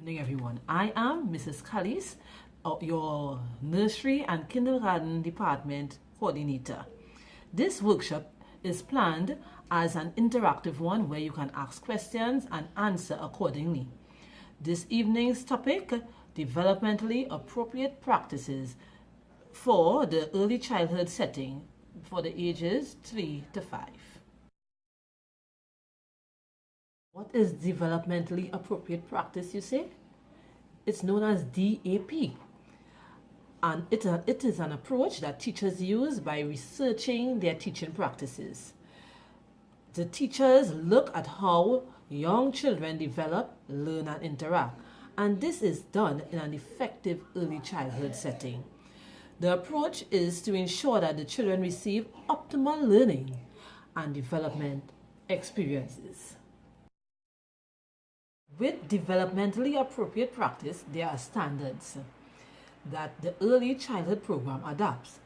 evening, everyone. I am Mrs. Calliste, your Nursery and Kindergarten Department Coordinator. This workshop is planned as an interactive one where you can ask questions and answer accordingly. This evening's topic, developmentally appropriate practices for the early childhood setting for the ages 3 to 5. What is developmentally appropriate practice, you say? It's known as DAP. And it is an approach that teachers use by researching their teaching practices. The teachers look at how young children develop, learn, and interact. And this is done in an effective early childhood setting. The approach is to ensure that the children receive optimal learning and development experiences. With developmentally appropriate practice, there are standards that the early childhood program adopts.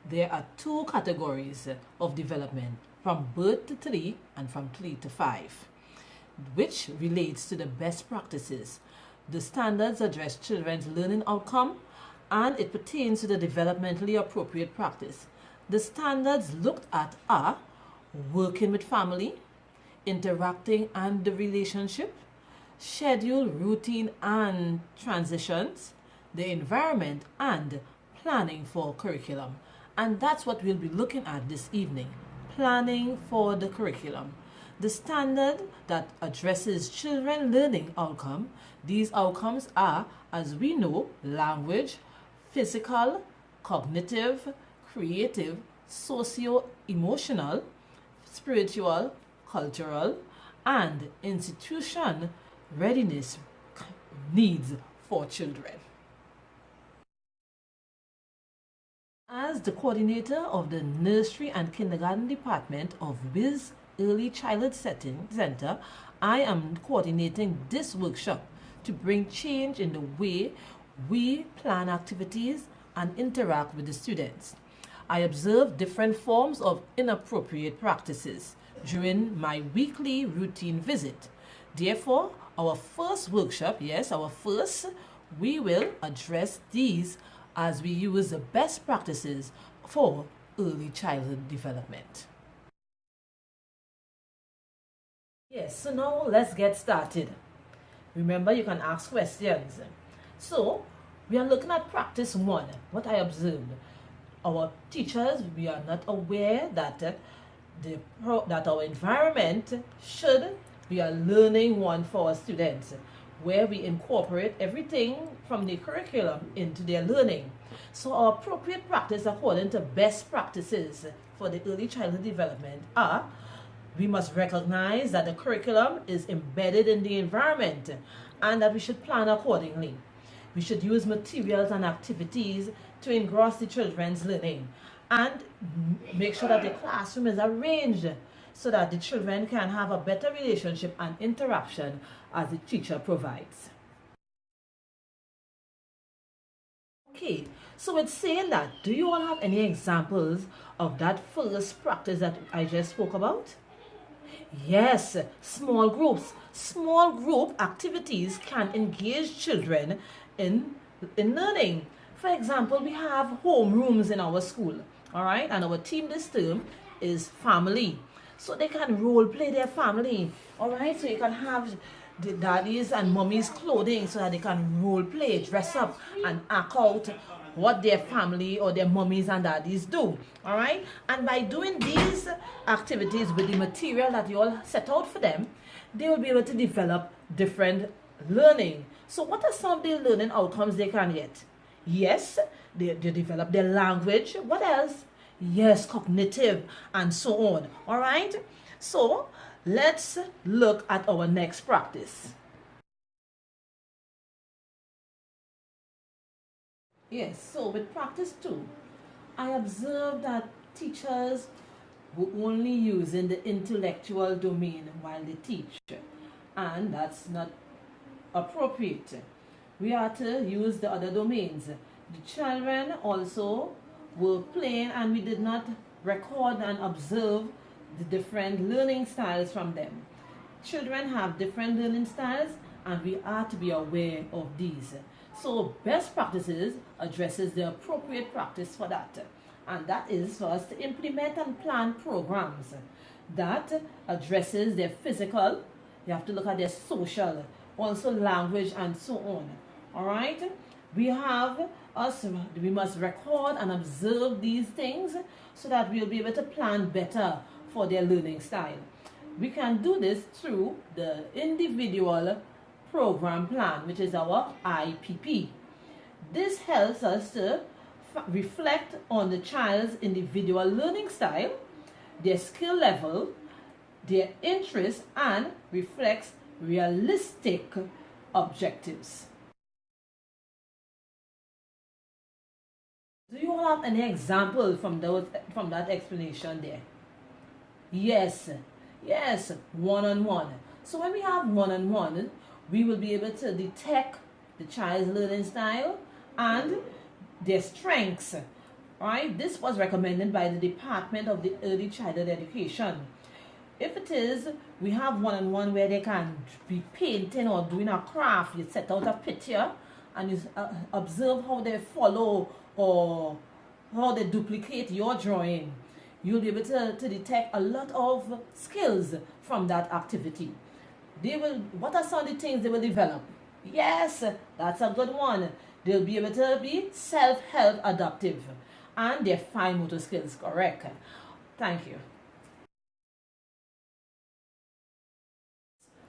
There are two categories of development, from birth to 3 and from 3 to 5, which relates to the best practices. The standards address children's learning outcome and it pertains to the developmentally appropriate practice. The standards looked at are working with family, interacting and the relationship, schedule, routine and transitions, the environment, and planning for curriculum. And that's what we'll be looking at this evening, planning for the curriculum. The standard that addresses children learning outcome. These outcomes are, as we know, language, physical, cognitive, creative, socio-emotional, spiritual, cultural, and institution readiness needs for children. As the coordinator of the Nursery and Kindergarten Department of WIS Early Childhood Center, I am coordinating this workshop to bring change in the way we plan activities and interact with the students. I observe different forms of inappropriate practices during my weekly routine visit. Therefore, our first workshop, we will address these as we use the best practices for early childhood development. Yes, so now let's get started. Remember, you can ask questions. So, we are looking at practice 1. What I observed. Our teachers, we are not aware that that our environment should be a learning one for our students, where we incorporate everything from the curriculum into their learning. So our appropriate practice according to best practices for the early childhood development are, we must recognize that the curriculum is embedded in the environment and that we should plan accordingly. We should use materials and activities to engross the children's learning and make sure that the classroom is arranged so that the children can have a better relationship and interaction as the teacher provides. Okay, so it's saying that, do you all have any examples of that first practice that I just spoke about? Yes, small groups. Small group activities can engage children in learning. For example, we have homerooms in our school, all right? And our theme this term is family. So they can role play their family, all right? So you can have the daddies and mummies clothing so that they can role play, dress up and act out what their family or their mummies and daddies do, all right? And by doing these activities with the material that you all set out for them, they will be able to develop different learning. So what are some of the learning outcomes they can get? Yes, they develop their language. What else? Yes, cognitive and so on. All right. So let's look at our next practice. Yes, so with practice 2, I observed that teachers were only using the intellectual domain while they teach, and that's not appropriate. We are to use the other domains. The children also were playing and we did not record and observe the different learning styles from them. Children have different learning styles and we are to be aware of these. So best practices addresses the appropriate practice for that, and that is for us to implement and plan programs that addresses their physical. You have to look at their social, also language, and so on. All right, we must record and observe these things so that we'll be able to plan better for their learning style. We can do this through the individual program plan, which is our IPP. This helps us to reflect on the child's individual learning style, their skill level, their interests, and reflects realistic objectives. Do you have any example from that explanation there? Yes, one-on-one. So when we have one-on-one, we will be able to detect the child's learning style and their strengths. Right? This was recommended by the Department of the Early Childhood Education. If it is, we have one-on-one where they can be painting or doing a craft. You set out a picture and you observe how they follow or how they duplicate your drawing. You'll be able to detect a lot of skills from that activity. What are some of the things they will develop? Yes, that's a good one. They'll be able to be self-help adaptive and their fine motor skills, correct. Thank you.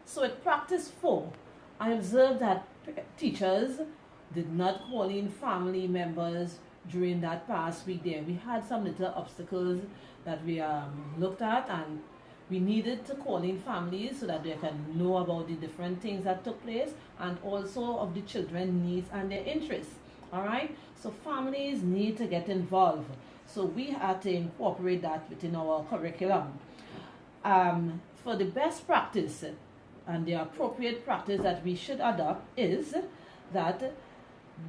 So at practice 4, I observed that teachers did not call in family members during that past week there. We had some little obstacles that we looked at, and we needed to call in families so that they can know about the different things that took place and also of the children's needs and their interests. All right, so families need to get involved. So we had to incorporate that within our curriculum. For the best practice and the appropriate practice that we should adopt is that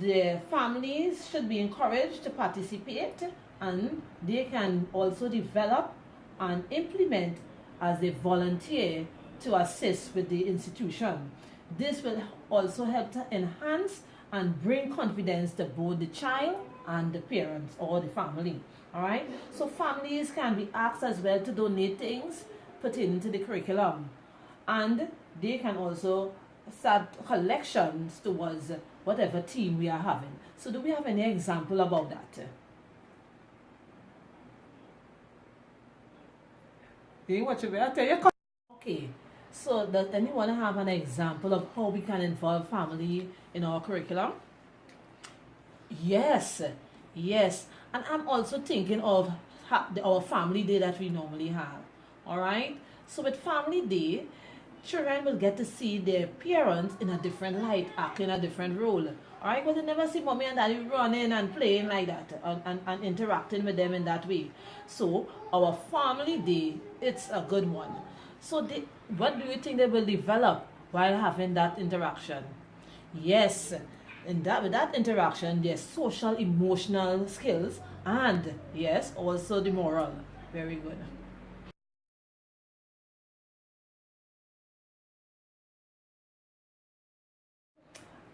the families should be encouraged to participate, and they can also develop and implement as they volunteer to assist with the institution. This will also help to enhance and bring confidence to both the child and the parents or the family. All right, so families can be asked as well to donate things pertaining to the curriculum, and they can also start collections towards whatever team we are having. So do we have any example about that? Okay, so does anyone have an example of how we can involve family in our curriculum? Yes, and I'm also thinking of our family day that we normally have. All right, so with family day, children will get to see their parents in a different light, acting a different role. All right, because they never see mommy and daddy running and playing like that and interacting with them in that way. So our family day, it's a good one. So what do you think they will develop while having that interaction? Yes, with that interaction, their social emotional skills, and yes, also the moral. Very good.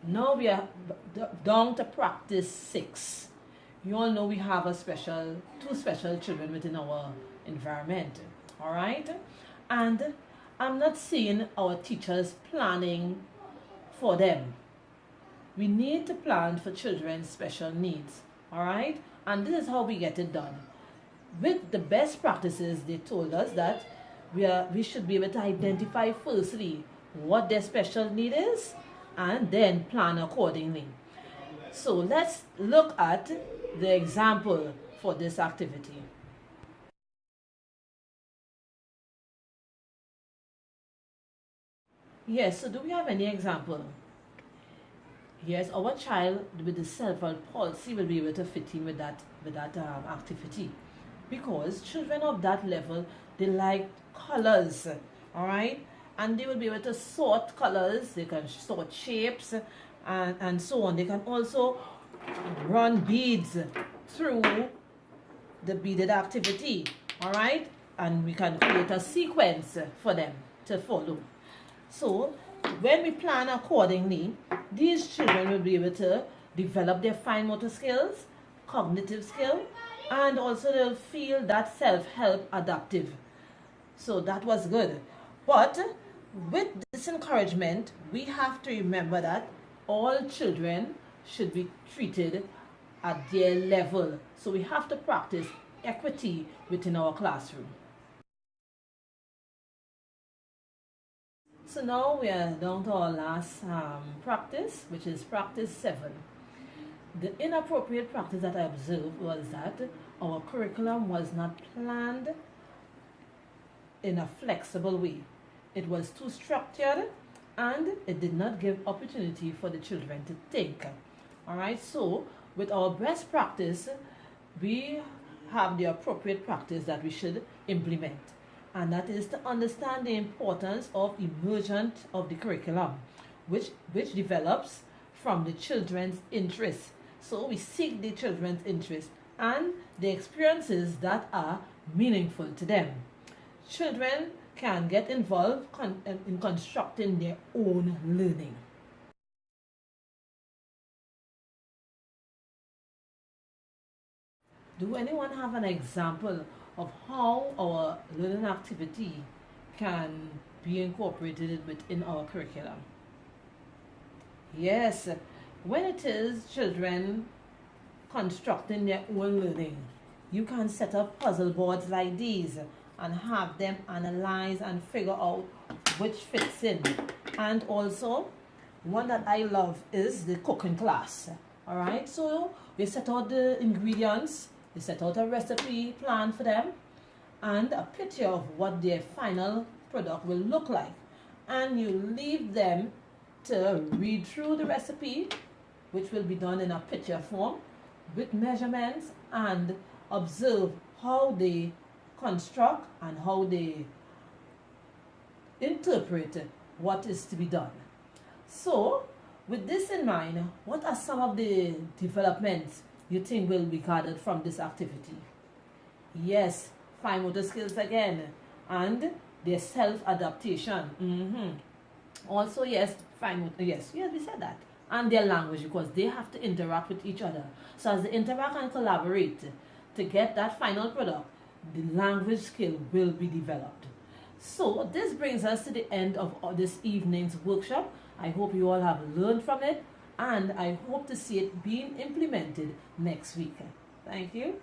Now we are down to practice 6. You all know we have two special children within our environment. All right, and I'm not seeing our teachers planning for them. We need to plan for children's special needs. All right, and this is how we get it done. With the best practices, they told us that we should be able to identify firstly what their special need is, and then plan accordingly. So let's look at the example for this activity. Yes, so do we have any example? Yes, our child with the cerebral palsy will be able to fit in with that activity, because children of that level, they like colors, all right, and they will be able to sort colors, they can sort shapes, and so on. They can also run beads through the beaded activity, all right, and we can create a sequence for them to follow. So when we plan accordingly, these children will be able to develop their fine motor skills, cognitive skill, and also they'll feel that self-help adaptive. So that was good. But with this encouragement, we have to remember that all children should be treated at their level. So we have to practice equity within our classroom. So now we are down to our last practice, which is practice 7. The inappropriate practice that I observed was that our curriculum was not planned in a flexible way. It was too structured and it did not give opportunity for the children to think. Alright, so with our best practice, we have the appropriate practice that we should implement. And that is to understand the importance of immersion of the curriculum, which develops from the children's interests. So we seek the children's interest and the experiences that are meaningful to them. Children can get involved in constructing their own learning. Do anyone have an example of how our learning activity can be incorporated within our curriculum? Yes, when it is children constructing their own learning, you can set up puzzle boards like these and have them analyze and figure out which fits in. And also, one that I love is the cooking class. Alright, so we set out the ingredients, we set out a recipe plan for them, and a picture of what their final product will look like. And you leave them to read through the recipe, which will be done in a picture form with measurements, and observe how they construct and how they interpret what is to be done. So, with this in mind, what are some of the developments you think will be gathered from this activity? Yes, fine motor skills again, and their self-adaptation. Also, yes, fine motor, yes, we said that. And their language, because they have to interact with each other. So as they interact and collaborate to get that final product, the language skill will be developed. So this brings us to the end of this evening's workshop. I hope you all have learned from it, and I hope to see it being implemented next week. Thank you.